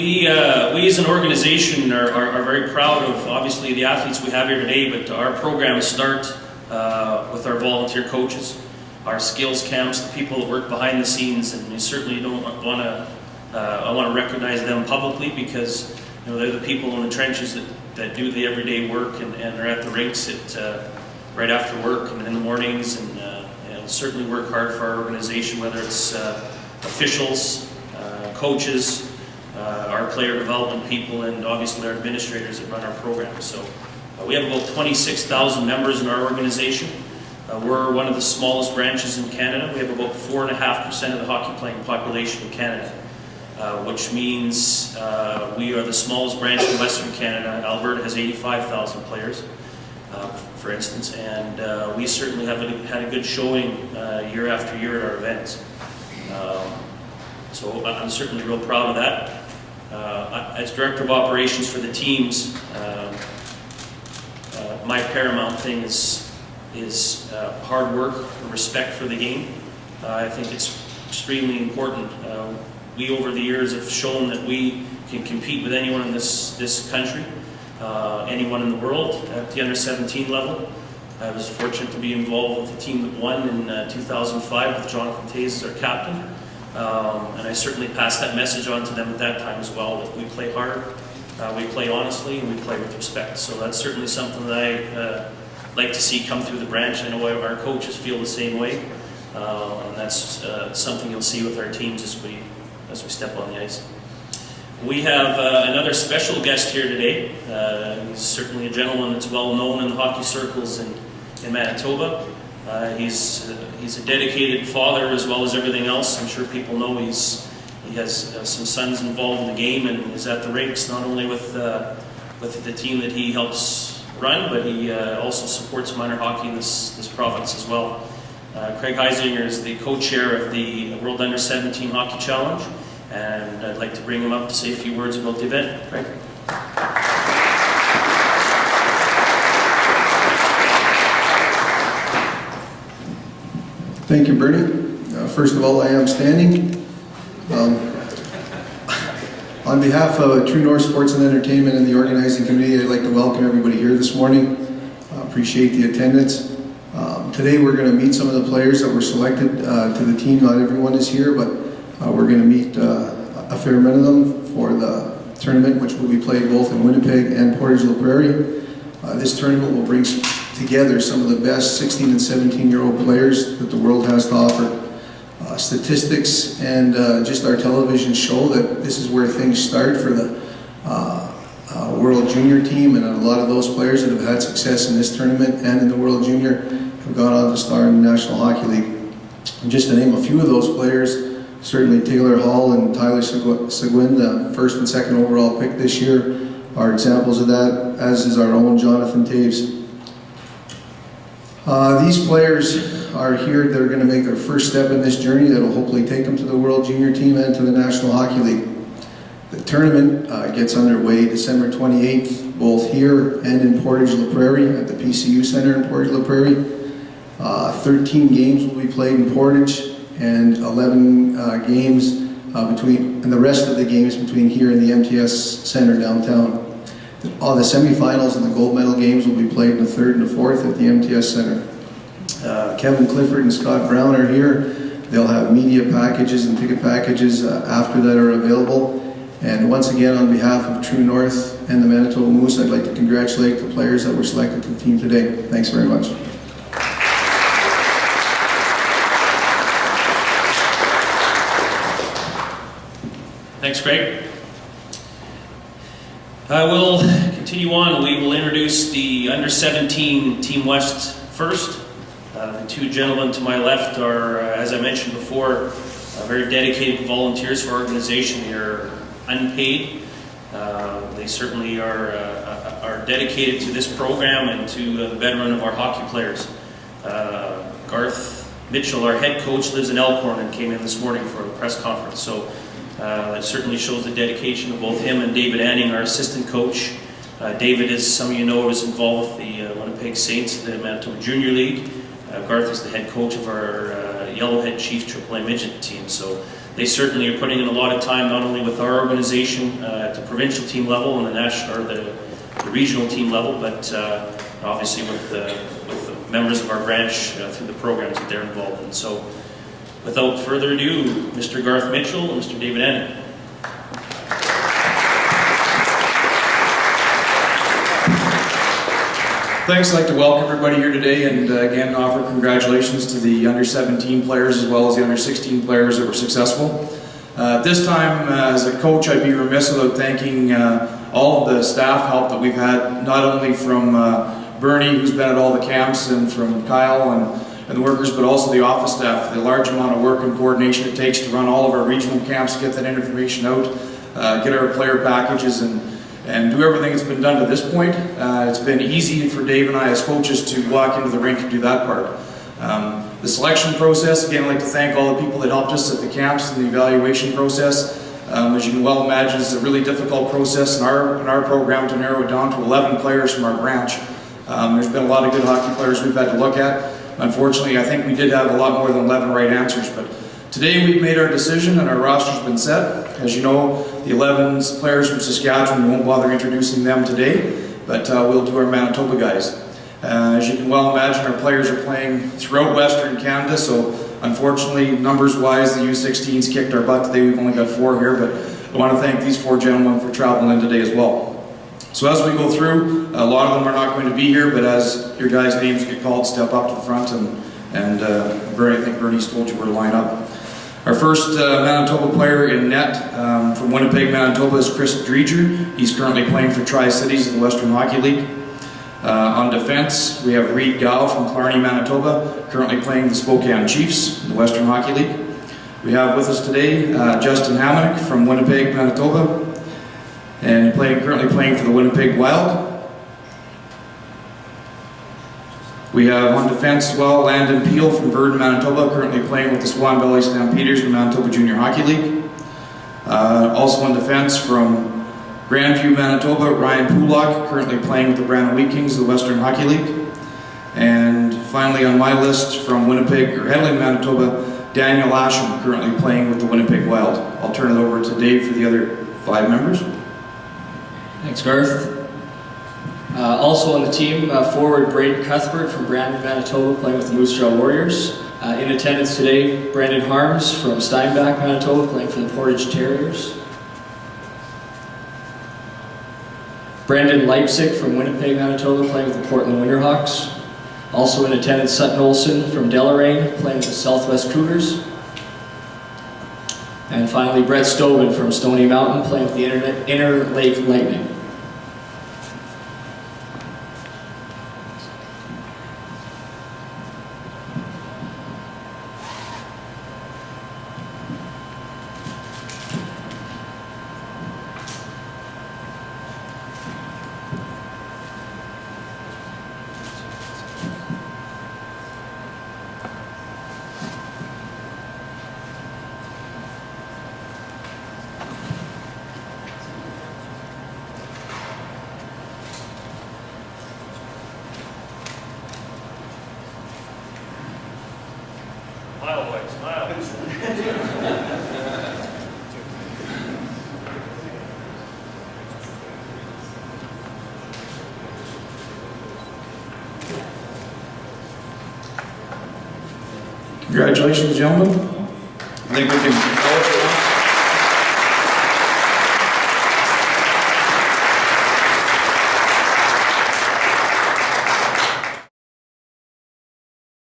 We as an organization are very proud of, obviously, the athletes we have here today, but our programs start with our volunteer coaches, our skills camps, the people that work behind the scenes, and we certainly don't want to, I want to recognize them publicly because they're the people in the trenches that do the everyday work and are at the rinks right after work and in the mornings, and certainly work hard for our organization, whether it's officials, coaches, our player development people, and obviously our administrators that run our program. So we have about 26,000 members in our organization. We're one of the smallest branches in Canada. We have about 4.5% of the hockey playing population in Canada, which means we are the smallest branch in Western Canada. Alberta has 85,000 players, for instance, and we certainly have had a good showing year after year at our events. So I'm certainly real proud of that. As Director of Operations for the teams, my paramount thing is hard work and respect for the game. I think it's extremely important. We over the years have shown that we can compete with anyone in this country, anyone in the world at the under-17 level. I was fortunate to be involved with the team that won in 2005 with Jonathan Taze as our captain. And I certainly passed that message on to them at that time as well, that we play hard, we play honestly, and we play with respect. So that's certainly something that I like to see come through the branch. I know our coaches feel the same way, and that's something you'll see with our teams as we step on the ice. We have another special guest here today. He's certainly a gentleman that's well known in the hockey circles in Manitoba. He's a dedicated father as well as everything else. I'm sure people know he has some sons involved in the game and is at the rinks not only with the team that he helps run, but he also supports minor hockey in this province as well. Craig Heisinger is the co-chair of the World Under-17 Hockey Challenge, and I'd like to bring him up to say a few words about the event. Craig. Thank you, Bernie. First of all, I am standing. On behalf of True North Sports and Entertainment and the organizing committee, I'd like to welcome everybody here this morning. Appreciate the attendance. Today we're going to meet some of the players that were selected to the team. Not everyone is here, but we're going to meet a fair amount of them for the tournament, which will be played both in Winnipeg and Portage-la Prairie. This tournament will bring together some of the best 16 and 17-year-old players that the world has to offer. Statistics and just our television show that this is where things start for the World Junior team, and a lot of those players that have had success in this tournament and in the World Junior have gone on to star in the National Hockey League. And just to name a few of those players, certainly Taylor Hall and Tyler Seguin, the first and second overall pick this year, are examples of that, as is our own Jonathan Taves. These players are here. They're going to make their first step in this journey that will hopefully take them to the World Junior team and to the National Hockey League. The tournament gets underway December 28th, both here and in Portage-la Prairie at the PCU Center in Portage-la Prairie. 13 games will be played in Portage, and 11 games and the rest of the games between here and the MTS Center downtown. All the semifinals and the gold medal games will be played in the 3rd and the 4th at the MTS Center. Kevin Clifford and Scott Brown are here. They'll have media packages and ticket packages after that are available. And once again, on behalf of True North and the Manitoba Moose, I'd like to congratulate the players that were selected to the team today. Thanks very much. Thanks, Craig. I will continue on. We will introduce the Under-17 Team West first. The two gentlemen to my left are, as I mentioned before, very dedicated volunteers for our organization. They are unpaid. They certainly are dedicated to this program and to the betterment of our hockey players. Garth Mitchell, our head coach, lives in Elkhorn and came in this morning for a press conference. So that certainly shows the dedication of both him and David Anning, our assistant coach. David, as some of you know, is involved with the Winnipeg Saints, the Manitoba Junior League. Garth is the head coach of our Yellowhead Chief AAA midget team. So they certainly are putting in a lot of time, not only with our organization at the provincial team level and the national or the regional team level, but obviously with the members of our branch through the programs that they're involved in. So, without further ado, Mr. Garth Mitchell and Mr. David Annan. Thanks. I'd like to welcome everybody here today and again offer congratulations to the under-17 players as well as the under-16 players that were successful. This time, as a coach, I'd be remiss without thanking all of the staff help that we've had, not only from Bernie, who's been at all the camps, and from Kyle and the workers, but also the office staff. The large amount of work and coordination it takes to run all of our regional camps, get that information out, get our player packages, and do everything that's been done to this point. It's been easy for Dave and I as coaches to walk into the rink and do that part. The selection process, again, I'd like to thank all the people that helped us at the camps and the evaluation process. As you can well imagine, it's a really difficult process in our program to narrow it down to 11 players from our branch. There's been a lot of good hockey players we've had to look at. Unfortunately, I think we did have a lot more than 11 right answers, but today we've made our decision and our roster's been set. As you know, the 11 players from Saskatchewan, we won't bother introducing them today, but we'll do our Manitoba guys. As you can well imagine, our players are playing throughout Western Canada, so unfortunately, numbers-wise, the U-17s kicked our butt today. We've only got 4 here, but I want to thank these 4 gentlemen for traveling in today as well. So as we go through, a lot of them are not going to be here, but as your guys' names get called, step up to the front, and Bernie, I think Bernie's told you where to line up. Our first Manitoba player in net from Winnipeg, Manitoba is Chris Dreger. He's currently playing for Tri-Cities of the Western Hockey League. On defense, we have Reed Gow from Clarny, Manitoba, currently playing the Spokane Chiefs in the Western Hockey League. We have with us today Justin Hamonic from Winnipeg, Manitoba, and currently playing for the Winnipeg Wild. We have on defense as well Landon Peel from Virden, Manitoba, currently playing with the Swan Valley Stampeders in the Manitoba Junior Hockey League. Also on defense from Grandview, Manitoba, Ryan Pulak, currently playing with the Brandon Wheat Kings of the Western Hockey League. And finally on my list from Winnipeg, or Hedling, Manitoba, Daniel Asham, currently playing with the Winnipeg Wild. I'll turn it over to Dave for the other 5 members. Thanks, Garth. Also on the team, forward Braden Cuthbert from Brandon, Manitoba, playing with the Moose Jaw Warriors. In attendance today, Brendan Harms from Steinbach, Manitoba, playing for the Portage Terriers. Brendan Leipzig from Winnipeg, Manitoba, playing with the Portland Winterhawks. Also in attendance, Sutton Olson from Deloraine, playing with the Southwest Cougars. And finally, Brett Stoven from Stony Mountain, playing with the Inner Lake Lightning. Smile, boy, smile. Congratulations, gentlemen. I think we can